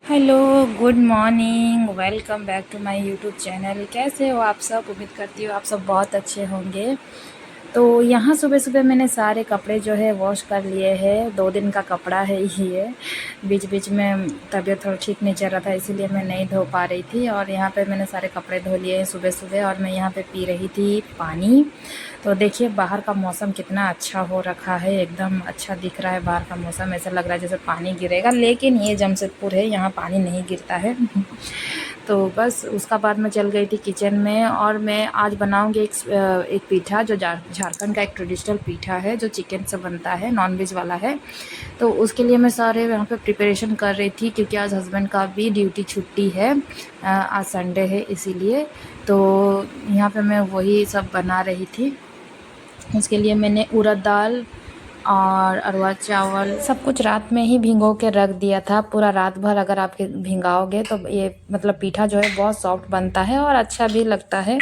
Hello, good morning, welcome back to my YouTube channel. कैसे हो आप सब? उम्मीद करती हूँ आप सब बहुत अच्छे होंगे। तो यहाँ सुबह सुबह मैंने सारे कपड़े जो है वॉश कर लिए हैं। 2 दिन का कपड़ा है ये। बीच बीच में तबीयत थोड़ा ठीक नहीं चल रहा था, इसीलिए मैं नहीं धो पा रही थी। और यहाँ पे मैंने सारे कपड़े धो लिए हैं सुबह सुबह। और मैं यहाँ पे पी रही थी पानी। तो देखिए बाहर का मौसम कितना अच्छा हो रखा है, एकदम अच्छा दिख रहा है बाहर का मौसम। ऐसा लग रहा है जैसे पानी गिरेगा, लेकिन ये जमशेदपुर है, यहाँ पानी नहीं गिरता है। तो बस उसका बाद मैं चल गई थी किचन में। और मैं आज बनाऊंगी एक पीठा, जो झारखंड का एक ट्रेडिशनल पीठा है, जो चिकन से बनता है, नॉनवेज वाला है। तो उसके लिए मैं सारे यहाँ पे प्रिपरेशन कर रही थी, क्योंकि आज हस्बैंड का भी ड्यूटी छुट्टी है। आज संडे है इसीलिए। तो यहाँ पे मैं वही सब बना रही थी। उसके लिए मैंने उड़द दाल और अरवा चावल सब कुछ रात में ही भिगो के रख दिया था। पूरा रात भर अगर आप भिगाओगे तो ये मतलब पीठा जो है बहुत सॉफ्ट बनता है और अच्छा भी लगता है।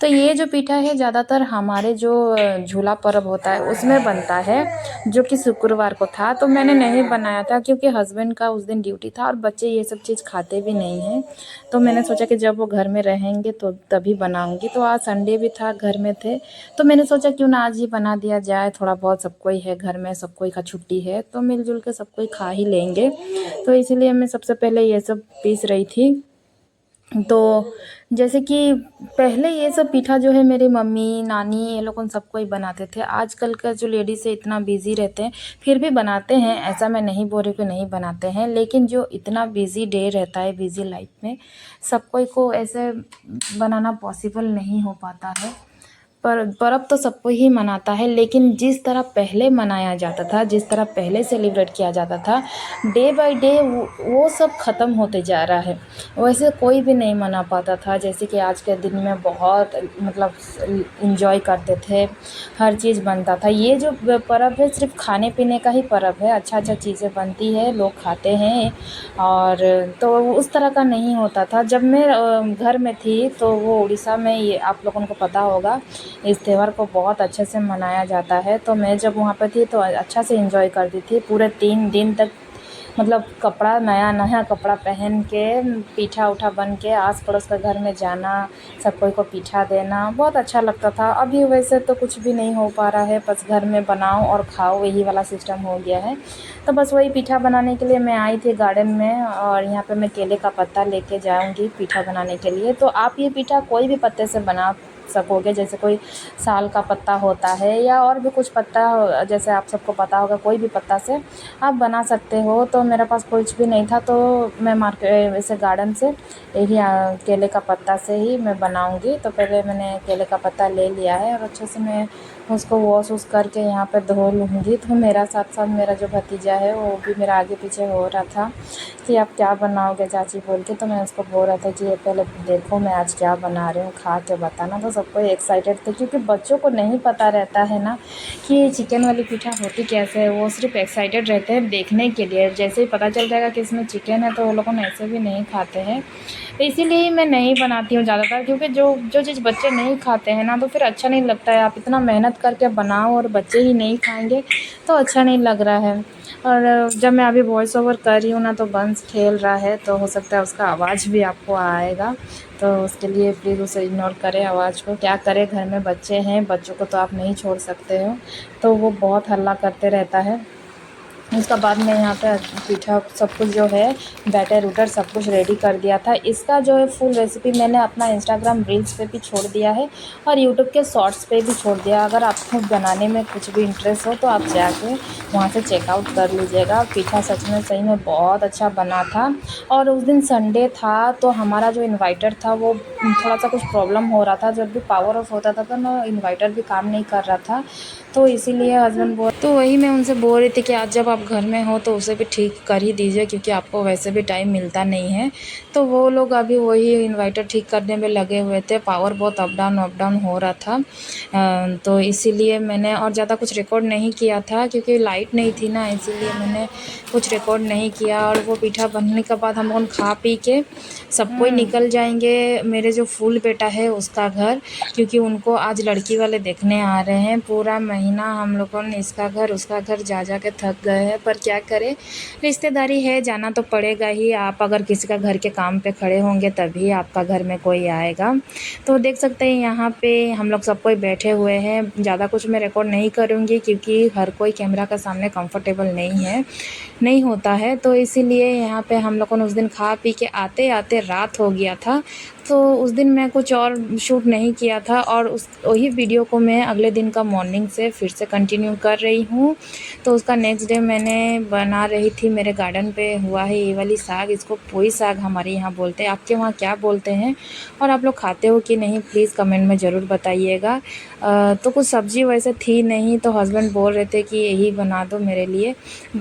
तो ये जो पीठा है ज़्यादातर हमारे जो झूला पर्व होता है उसमें बनता है, जो कि शुक्रवार को था। तो मैंने नहीं बनाया था क्योंकि हस्बैंड का उस दिन ड्यूटी था और बच्चे ये सब चीज़ खाते भी नहीं हैं। तो मैंने सोचा कि जब वो घर में रहेंगे तो तभी बनाऊंगी। तो आज संडे भी था, घर में थे, तो मैंने सोचा क्यों ना आज ही बना दिया जाए। थोड़ा बहुत सबको ही है घर में, सबको ही का छुट्टी है, तो मिलजुल के सबको ही खा ही लेंगे। तो इसीलिए मैं सबसे पहले ये सब पीस रही थी। तो जैसे कि पहले ये सब पीठा जो है मेरी मम्मी नानी ये लोग उन सबको ही बनाते थे। आजकल का जो लेडीज़ है इतना बिज़ी रहते हैं, फिर भी बनाते हैं, ऐसा मैं नहीं बोल रही कि नहीं बनाते हैं। लेकिन जो इतना बिज़ी डे रहता है, बिज़ी लाइफ में सबको को ऐसे बनाना पॉसिबल नहीं हो पाता है। पर पर्व तो सबको ही मनाता है, लेकिन जिस तरह पहले मनाया जाता था, जिस तरह पहले सेलिब्रेट किया जाता था, डे बाय डे वो सब ख़त्म होते जा रहा है। वैसे कोई भी नहीं मना पाता था, जैसे कि आज के दिन में बहुत मतलब इंजॉय करते थे, हर चीज़ बनता था। ये जो पर्व है सिर्फ खाने पीने का ही पर्व है, अच्छा अच्छा चीज़ें बनती है, लोग खाते हैं। और तो उस तरह का नहीं होता था जब मैं घर में थी। तो वो उड़ीसा में, ये आप लोगों को पता होगा, इस त्यौहार को बहुत अच्छे से मनाया जाता है। तो मैं जब वहाँ पर थी तो अच्छा से एंजॉय करती थी। पूरे 3 दिन तक मतलब कपड़ा, नया नया कपड़ा पहन के, पीठा उठा बन के आस पड़ोस के घर में जाना, सब कोई को पीठा देना, बहुत अच्छा लगता था। अभी वैसे तो कुछ भी नहीं हो पा रहा है, बस घर में बनाओ और खाओ, यही वाला सिस्टम हो गया है। तो बस वही पीठा बनाने के लिए मैं आई थी गार्डन में। और यहाँ पे मैं केले का पत्ता लेके जाऊँगी पीठा बनाने के लिए। तो आप ये पीठा कोई भी पत्ते से बना सकोगे, जैसे कोई साल का पत्ता होता है या और भी कुछ पत्ता, जैसे आप सबको पता होगा, कोई भी पत्ता से आप बना सकते हो। तो मेरे पास कुछ भी नहीं था, तो मैं मार्केट वैसे गार्डन से यही केले का पत्ता से ही मैं बनाऊंगी। तो पहले मैंने केले का पत्ता ले लिया है और अच्छे से मैं उसको वॉश वूश करके यहाँ पर धो लूँगी। तो मेरा साथ साथ मेरा जो भतीजा है वो भी मेरा आगे पीछे हो रहा था कि आप क्या बनाओगे चाची बोल के। तो मैं उसको बोल रहा था कि ये पहले देखो मैं आज क्या बना रही हूँ, खा के बताना। तो सबको एक्साइटेड थे, क्योंकि बच्चों को नहीं पता रहता है ना कि चिकन वाली पीठा होती कैसे है। वो सिर्फ एक्साइटेड रहते हैं देखने के लिए। जैसे ही पता चल जाएगा कि इसमें चिकन है तो वो लोग ऐसे भी नहीं खाते हैं। तो इसीलिए ही मैं नहीं बनाती हूँ ज़्यादातर, क्योंकि जो जो चीज़ बच्चे नहीं खाते हैं ना, तो फिर अच्छा नहीं लगता है। आप इतना मेहनत करके बनाओ और बच्चे ही नहीं खाएंगे तो अच्छा नहीं लग रहा है। और जब मैं अभी वॉइस ओवर कर रही हूँ ना, तो बंस खेल रहा है, तो हो सकता है उसका आवाज़ भी आपको आएगा। तो उसके लिए प्लीज़ उसे इग्नोर करें आवाज़ को। क्या करें, घर में बच्चे हैं, बच्चों को तो आप नहीं छोड़ सकते हो, तो वो बहुत हल्ला करते रहता है। उसका बाद में यहाँ पे पीठा सब कुछ जो है, बैटर वूटर सब कुछ रेडी कर दिया था। इसका जो है फुल रेसिपी मैंने अपना इंस्टाग्राम रील्स पे भी छोड़ दिया है और यूट्यूब के शॉर्ट्स पे भी छोड़ दिया। अगर आपको बनाने में कुछ भी इंटरेस्ट हो तो आप जाके वहाँ से चेकआउट कर लीजिएगा। पीठा सच में सही में बहुत अच्छा बना था। और उस दिन संडे था, तो हमारा जो इन्वर्टर था वो थोड़ा सा कुछ प्रॉब्लम हो रहा था। जब भी पावर ऑफ होता था तो ना इन्वर्टर भी काम नहीं कर रहा था। तो इसीलिए हस्बैंड बोल, तो वही मैं उनसे बोल रही थी कि आज जब आप घर में हो तो उसे भी ठीक कर ही दीजिए, क्योंकि आपको वैसे भी टाइम मिलता नहीं है। तो वो लोग अभी वही इन्वर्टर ठीक करने में लगे हुए थे। पावर बहुत अप डाउन हो रहा था। तो इसीलिए मैंने और ज़्यादा कुछ रिकॉर्ड नहीं किया था, क्योंकि लाइट नहीं थी ना, इसीलिए मैंने कुछ रिकॉर्ड नहीं किया। और वो पीठा बनने के बाद हम लोग खा पी के सबको ही निकल जाएंगे मेरे जो फूल बेटा है उसका घर, क्योंकि उनको आज लड़की वाले देखने आ रहे हैं। पूरा महीना महीना हम लोगों ने इसका घर उसका घर जा जा के थक गए हैं, पर क्या करें, रिश्तेदारी है, जाना तो पड़ेगा ही। आप अगर किसी का घर के काम पे खड़े होंगे तभी आपका घर में कोई आएगा। तो देख सकते हैं यहाँ पे हम लोग सब कोई बैठे हुए हैं। ज़्यादा कुछ मैं रिकॉर्ड नहीं करूँगी क्योंकि हर कोई कैमरा के सामने कंफर्टेबल नहीं होता है। तो इसीलिए यहाँ पे हम लोगों ने उस दिन खा पी के आते आते रात हो गया था। तो उस दिन मैं कुछ और शूट नहीं किया था और उस वही वीडियो को मैं अगले दिन का मॉर्निंग से फिर से कंटिन्यू कर रही हूँ। तो उसका नेक्स्ट डे मैंने बना रही थी, मेरे गार्डन पे हुआ है ये वाली साग, इसको पोई साग हमारे यहाँ बोलते हैं। आपके वहाँ क्या बोलते हैं और आप लोग खाते हो कि नहीं, प्लीज़ कमेंट में ज़रूर बताइएगा। तो कुछ सब्ज़ी वैसे थी नहीं, तो हस्बैंड बोल रहे थे कि यही बना दो मेरे लिए।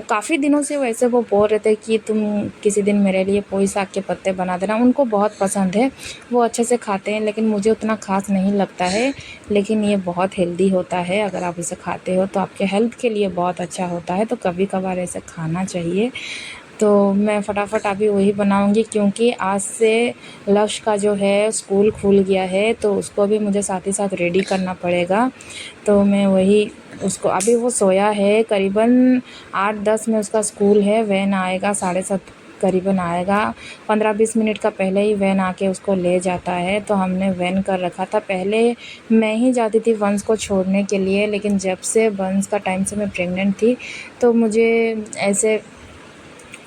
काफ़ी दिनों से वैसे वो बोल रहे थे कि तुम किसी दिन मेरे लिए पोई साग के पत्ते बना देना। उनको बहुत पसंद है, वो अच्छे से खाते हैं, लेकिन मुझे उतना ख़ास नहीं लगता है। लेकिन ये बहुत हेल्दी होता है, अगर आप इसे खाते हो तो आपके हेल्थ के लिए बहुत अच्छा होता है। तो कभी कभार ऐसे खाना चाहिए। तो मैं फटाफट अभी वही बनाऊंगी क्योंकि आज से लक्ष्य का जो है स्कूल खुल गया है, तो उसको भी मुझे साथ ही साथ रेडी करना पड़ेगा। तो मैं वही उसको, अभी वो सोया है, करीबन 8-10 में उसका स्कूल है, वैन आएगा 7:30 करीबन आएगा। 15-20 मिनट का पहले ही वैन आके उसको ले जाता है। तो हमने वैन कर रखा था, पहले मैं ही जाती थी वंश को छोड़ने के लिए, लेकिन जब से वंश का टाइम से मैं प्रेग्नेंट थी तो मुझे ऐसे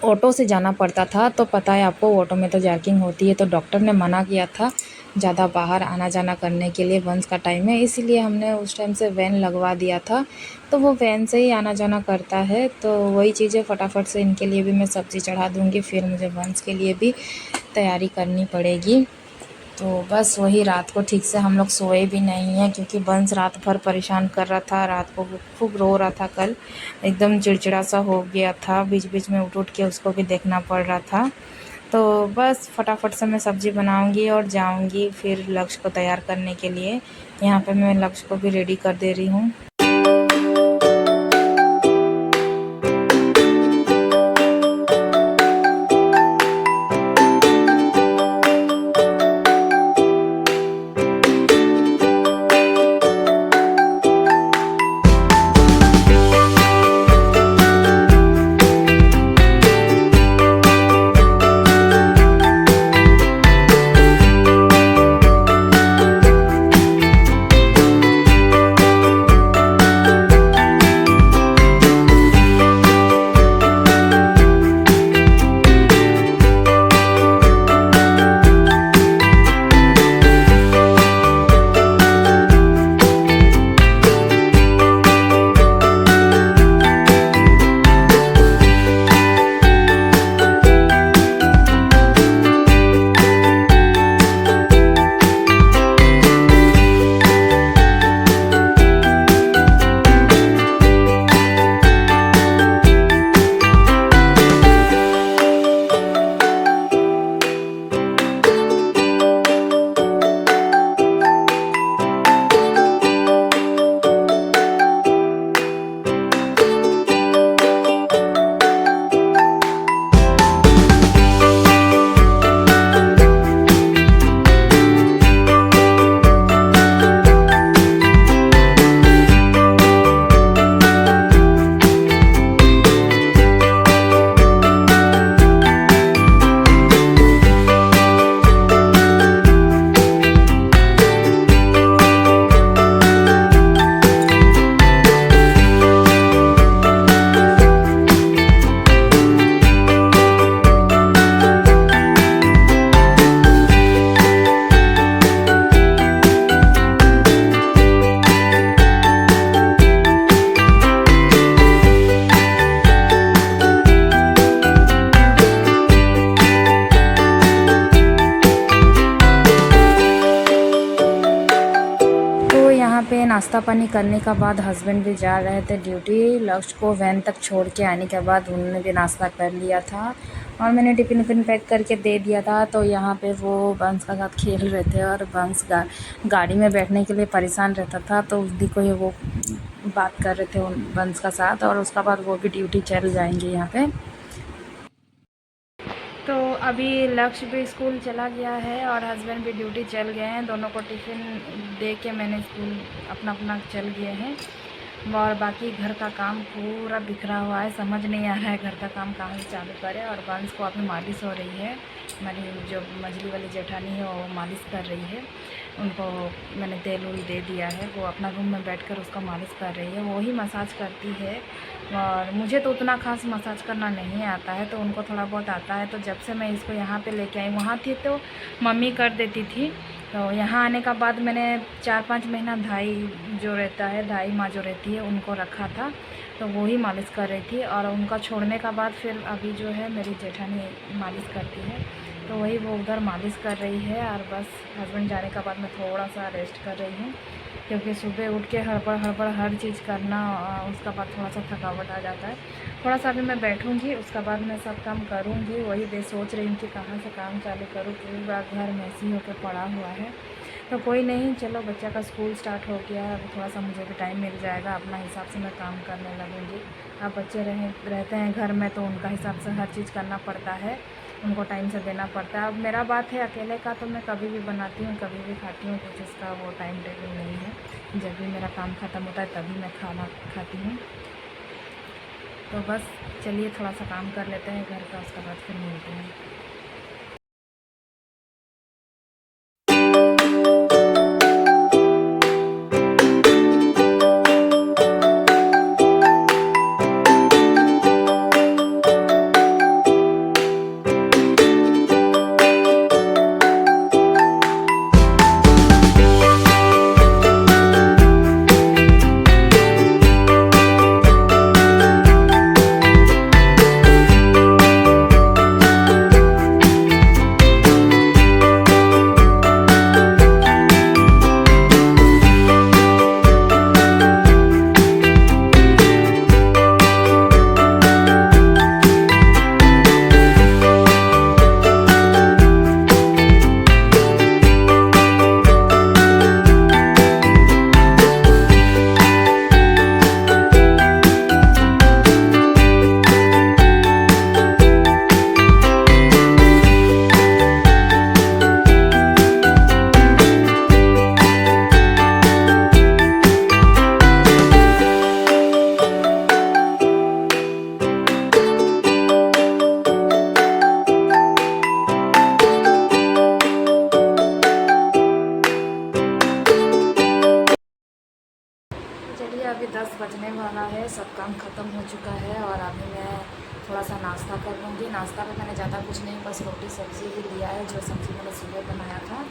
ऑटो से जाना पड़ता था। तो पता है आपको, ऑटो में तो जर्किंग होती है, तो डॉक्टर ने मना किया था ज़्यादा बाहर आना जाना करने के लिए, वंश का टाइम है, इसीलिए हमने उस टाइम से वैन लगवा दिया था। तो वो वैन से ही आना जाना करता है। तो वही चीज़ें फटाफट से इनके लिए भी मैं सब्ज़ी चढ़ा दूँगी, फिर मुझे वंश के लिए भी तैयारी करनी पड़ेगी। तो बस वही, रात को ठीक से हम लोग सोए भी नहीं हैं क्योंकि बंस रात भर परेशान कर रहा था। रात को वो खूब रो रहा था, कल एकदम चिड़चिड़ा सा हो गया था, बीच बीच में उठ उठ के उसको भी देखना पड़ रहा था। तो बस फटाफट से मैं सब्ज़ी बनाऊंगी और जाऊंगी फिर लक्ष्य को तैयार करने के लिए। यहाँ पे मैं लक्ष्य को भी रेडी कर दे रही हूँ। पे नाश्ता पानी करने के बाद हस्बैंड भी जा रहे थे ड्यूटी। लक्ष्य को वैन तक छोड़ के आने के बाद उन्होंने भी नाश्ता कर लिया था और मैंने टिफ़िन विफ़िन पैक करके दे दिया था। तो यहाँ पे वो बंस का साथ खेल रहे थे और बंस गाड़ी में बैठने के लिए परेशान रहता था। तो उस दिन को ये वो बात कर रहे थे उन बंस का साथ, और उसके बाद वो भी ड्यूटी चल जाएंगे यहाँ पे। तो अभी लक्ष्य भी स्कूल चला गया है और हस्बैंड भी ड्यूटी चल गए हैं। दोनों को टिफ़िन दे के मैंने स्कूल अपना अपना चल गए हैं। और बाकी घर का काम पूरा बिखरा हुआ है, समझ नहीं आ रहा है घर का काम कहाँ से चालू करें। और वंश को अभी मालिश हो रही है, मेरी जो मछली वाली जेठानी है वो मालिश कर रही है। उनको मैंने तेल उल दे दिया है, वो अपना रूम में बैठकर उसका मालिश कर रही है, वो ही मसाज करती है। और मुझे तो उतना खास मसाज करना नहीं आता है, तो उनको थोड़ा बहुत आता है। तो जब से मैं इसको यहाँ पे लेके आई, वहाँ थी तो मम्मी कर देती थी, तो यहाँ आने का बाद मैंने 4-5 महीना धाई जो रहता है, धाई माँ जो रहती है उनको रखा था, तो वो ही मालिश कर रही थी। और उनका छोड़ने का बाद फिर अभी जो है मेरी जेठानी मालिश करती है, तो वही वो उधर मालिश कर रही है। और बस हस्बैंड जाने का बाद मैं थोड़ा सा रेस्ट कर रही हूँ, क्योंकि सुबह उठ के हड़बड़ हड़बड़ हर चीज़ करना, उसका बाद थोड़ा सा थकावट आ जाता है। थोड़ा सा अभी मैं बैठूँगी, उसका बाद मैं सब काम करूँगी। वही सोच रही हूँ कि कहाँ से काम चालू करूँ, पूरा घर मैसी होकर पड़ा हुआ है। तो कोई नहीं, चलो बच्चा का स्कूल स्टार्ट हो गया है, अभी थोड़ा सा मुझे भी टाइम मिल जाएगा, अपना हिसाब से मैं काम करने लगूँगी। अब बच्चे रहते हैं घर में, तो उनका हिसाब से हर चीज़ करना पड़ता है, उनको टाइम से देना पड़ता है। अब मेरा बात है अकेले का, तो मैं कभी भी बनाती हूँ, कभी भी खाती हूँ, कुछ इसका वो टाइम टेबल नहीं है। जब भी मेरा काम ख़त्म होता है तभी मैं खाना खाती हूँ। तो बस चलिए थोड़ा सा काम कर लेते हैं घर का, उसके बाद फिर मिलते हैं। अभी 10 बजने वाला है, सब काम ख़त्म हो चुका है। और अभी मैं थोड़ा सा नाश्ता कर लूँगी। नाश्ता में मैंने ज़्यादा कुछ नहीं, बस रोटी सब्ज़ी ही लिया है, जो सब्ज़ी मैंने सुबह बनाया था।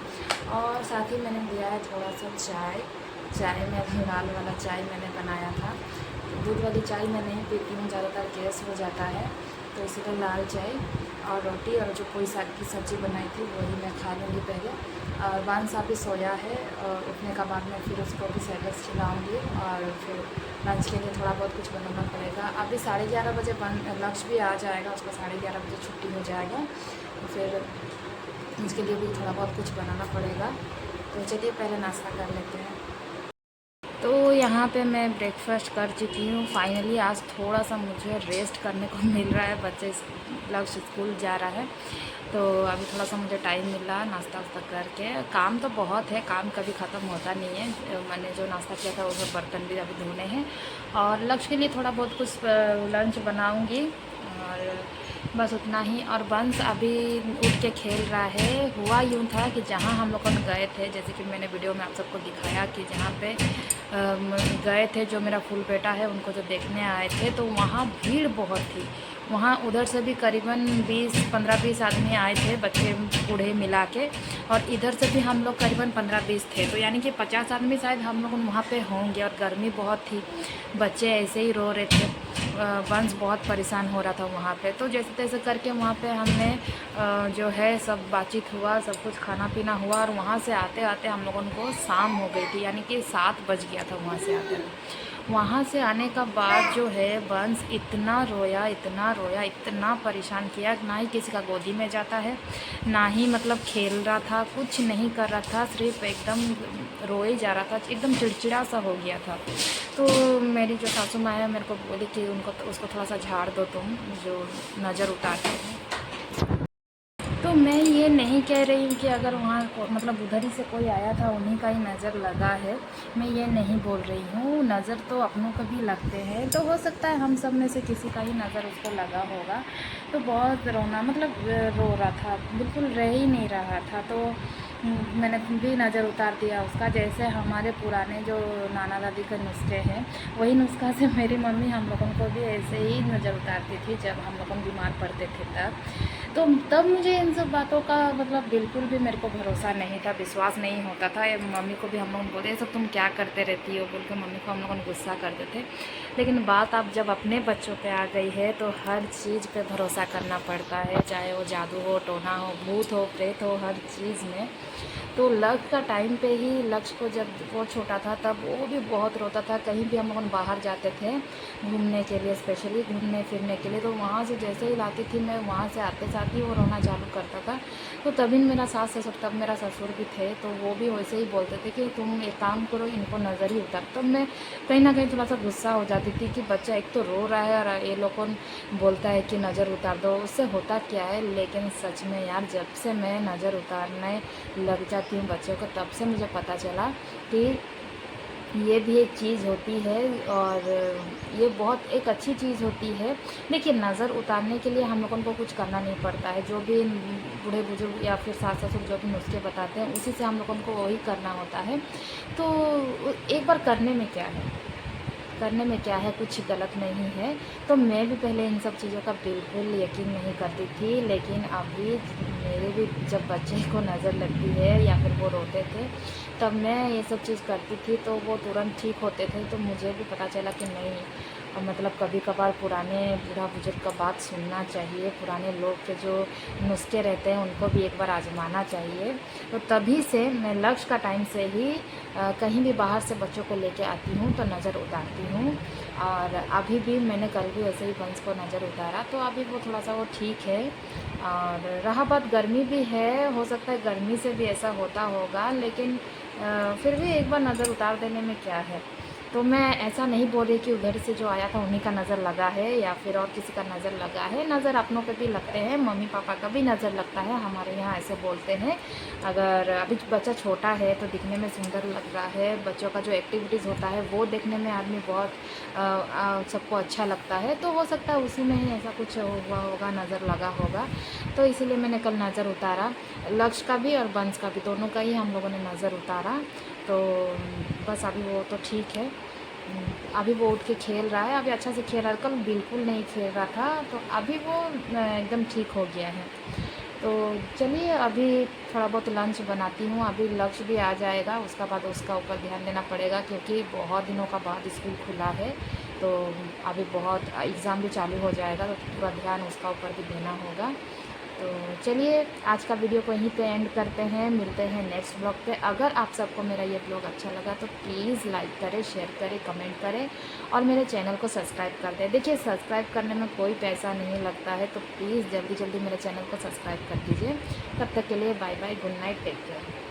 और साथ ही मैंने लिया है थोड़ा सा चाय में अभी लाल वाला चाय मैंने बनाया था। दूध वाली चाय मैं नहीं पीती हूँ, ज़्यादातर गैस हो जाता है, तो इसीलिए लाल चाय और रोटी और जो कोई साग की सब्ज़ी बनाई थी वही मैं खा लूँगी पहले। और वंश अभी सोया है, और उठने का बाद में फिर उसको भी सैलेड खिलाऊँगी, और फिर लंच के लिए थोड़ा बहुत कुछ बनाना पड़ेगा। अभी 11:30 बजे लंच भी आ जाएगा, उसका 11:30 बजे छुट्टी हो जाएगा, तो फिर उसके लिए भी थोड़ा बहुत कुछ बनाना पड़ेगा। तो चलिए पहले नाश्ता कर लेते हैं। तो यहाँ पे मैं ब्रेकफास्ट कर चुकी हूँ फाइनली। आज थोड़ा सा मुझे रेस्ट करने को मिल रहा है, बच्चे लक्ष्य स्कूल जा रहा है, तो अभी थोड़ा सा मुझे टाइम मिल रहा है नाश्ता वास्ता करके। काम तो बहुत है, काम कभी ख़त्म होता नहीं है। मैंने जो नाश्ता किया था उसमें बर्तन भी अभी धोने हैं, और लक्ष्य के लिए थोड़ा बहुत कुछ लंच बनाऊँगी, और बस उतना ही। और बंस अभी उठ के खेल रहा है। हुआ यूँ था कि जहाँ हम लोग गए थे, जैसे कि मैंने वीडियो में आप सबको दिखाया कि जहाँ पे गए थे, जो मेरा फूल बेटा है उनको जो देखने आए थे, तो वहाँ भीड़ बहुत थी। वहाँ उधर से भी करीबन 15-20 आदमी आए थे, बच्चे बूढ़े मिला के, और इधर से भी हम लोग करीबन 15-20 थे, तो यानी कि 50 आदमी शायद हम लोग वहाँ पे होंगे। और गर्मी बहुत थी, बच्चे ऐसे ही रो रहे थे, वंश बहुत परेशान हो रहा था वहाँ पे। तो जैसे तैसे करके वहाँ पे हमने जो है सब बातचीत हुआ, सब कुछ खाना पीना हुआ, और वहाँ से आते आते हम लोगों को शाम हो गई थी, यानी कि 7 बज गया था वहाँ से आते। वहाँ से आने का बाद जो है वंश इतना रोया, इतना परेशान किया, ना ही किसी का गोदी में जाता है, ना ही मतलब खेल रहा था, कुछ नहीं कर रहा था, सिर्फ एकदम रोए जा रहा था, एकदम चिड़चिड़ा सा हो गया था। तो मेरी जो सासू माँ है मेरे को बोली कि उसको थोड़ा सा झाड़ दो तुम, जो नज़र उतारते हैं। तो मैं ये ये नहीं कह रही हूँ कि अगर वहाँ मतलब उधर ही से कोई आया था उन्हीं का ही नज़र लगा है, मैं ये नहीं बोल रही हूँ। नज़र तो अपनों को भी लगते हैं, तो हो सकता है हम सब में से किसी का ही नज़र उसको लगा होगा। तो बहुत रोना मतलब रो रहा था, बिल्कुल रह ही नहीं रहा था। तो मैंने भी नज़र उतार दिया उसका। जैसे हमारे पुराने जो नाना दादी के नुस्खे हैं, वही नुस्खा से मेरी मम्मी हम लोगों को भी ऐसे ही नज़र उतारती थी जब हम लोग बीमार पड़ते थे तब। तो तब मुझे इन सब बातों का मतलब बिल्कुल भी मेरे को भरोसा नहीं था, विश्वास नहीं होता था। ये मम्मी को भी हम लोग बोलते ये सब तुम क्या करते रहती हो बोल के मम्मी को हम लोग गुस्सा करते थे। लेकिन बात अब जब अपने बच्चों पे आ गई है तो हर चीज़ पे भरोसा करना पड़ता है, चाहे वो जादू हो, टोना हो, भूत हो, प्रेत हो, हर चीज़ में। तो लक्ष्य का टाइम पे ही, लक्ष्य को जब वो छोटा था तब वो भी बहुत रोता था। कहीं भी हम लोग बाहर जाते थे घूमने के लिए, स्पेशली घूमने फिरने के लिए, तो वहाँ से जैसे ही लाती थी मैं, वहाँ से आते साथ ही वो रोना चालू करता था। तो तभी मेरा सास ससुर, तब मेरा ससुर भी थे, तो वो भी वैसे ही बोलते थे कि तुम एक काम करो, इनको नज़र ही उतार। तो मैं कहीं ना कहीं थोड़ा सा गुस्सा हो जाती थी कि बच्चा एक तो रो रहा है और ये लोग कौन बोलता है कि नज़र उतार दो, उससे होता क्या है। लेकिन सच में यार, जब से मैं नज़र उतारने लग जाती हूँ बच्चों को, तब से मुझे पता चला कि ये भी एक चीज़ होती है और ये बहुत एक अच्छी चीज़ होती है। देखिए, नज़र उतारने के लिए हम लोगों को कुछ करना नहीं पड़ता है। जो भी बूढ़े बुजुर्ग या फिर सास ससुर जो भी नुस्खे बताते हैं, उसी से हम लोगों को वही करना होता है। तो एक बार करने में क्या है, करने में क्या है, कुछ गलत नहीं है। तो मैं भी पहले इन सब चीज़ों का बिल्कुल यकीन नहीं करती थी, लेकिन अभी मेरे भी जब बच्चे को नज़र लगती है या फिर वो रोते थे, तब मैं ये सब चीज़ करती थी तो वो तुरंत ठीक होते थे। तो मुझे भी पता चला कि नहीं, मतलब कभी कभार पुराने बूढ़ा बुजुर्ग का बात सुनना चाहिए, पुराने लोग के जो नुस्खे रहते हैं उनको भी एक बार आजमाना चाहिए। तो तभी से मैं लक्ष्य का टाइम से ही कहीं भी बाहर से बच्चों को लेके आती हूँ तो नज़र उतारती हूँ। और अभी भी मैंने कल भी ऐसे ही बंस को नज़र उतारा, तो अभी वो थोड़ा सा वो ठीक है। और रहा बात गर्मी भी है, हो सकता है गर्मी से भी ऐसा होता होगा, लेकिन फिर भी एक बार नज़र उतार देने में क्या है। तो मैं ऐसा नहीं बोल रही कि उधर से जो आया था उन्हीं का नज़र लगा है या फिर और किसी का नज़र लगा है। नज़र अपनों के भी लगते हैं, मम्मी पापा का भी नज़र लगता है, हमारे यहाँ ऐसे बोलते हैं। अगर अभी बच्चा छोटा है तो दिखने में सुंदर लग रहा है, बच्चों का जो एक्टिविटीज़ होता है वो देखने में आदमी बहुत सबको अच्छा लगता है, तो हो सकता है उसी में ही ऐसा कुछ हुआ होगा, नज़र लगा होगा। तो इसीलिए मैंने कल नज़र उतारा, लक्ष्य का भी और बंस का भी, दोनों का ही हम लोगों ने नज़र उतारा। तो बस अभी वो तो ठीक है। अभी वो उठ के खेल रहा है, अभी अच्छा से खेल रहा है, कल बिल्कुल नहीं खेल रहा था, तो अभी वो एकदम ठीक हो गया है। तो चलिए, अभी थोड़ा बहुत लंच बनाती हूँ, अभी लक्ष्य भी आ जाएगा, उसका बाद उसका ऊपर ध्यान देना पड़ेगा क्योंकि बहुत दिनों का बाद स्कूल खुला है। तो अभी बहुत एग्ज़ाम भी चालू हो जाएगा, तो पूरा ध्यान उसका ऊपर भी देना होगा। तो चलिए, आज का वीडियो को यहीं पे एंड करते हैं, मिलते हैं नेक्स्ट ब्लॉग पे। अगर आप सबको मेरा ये ब्लॉग अच्छा लगा तो प्लीज़ लाइक करें, शेयर करें, कमेंट करें और मेरे चैनल को सब्सक्राइब कर दें। देखिए, सब्सक्राइब करने में कोई पैसा नहीं लगता है, तो प्लीज़ जल्दी जल्दी मेरे चैनल को सब्सक्राइब कर दीजिए। तब तक के लिए bye bye, good night, take care.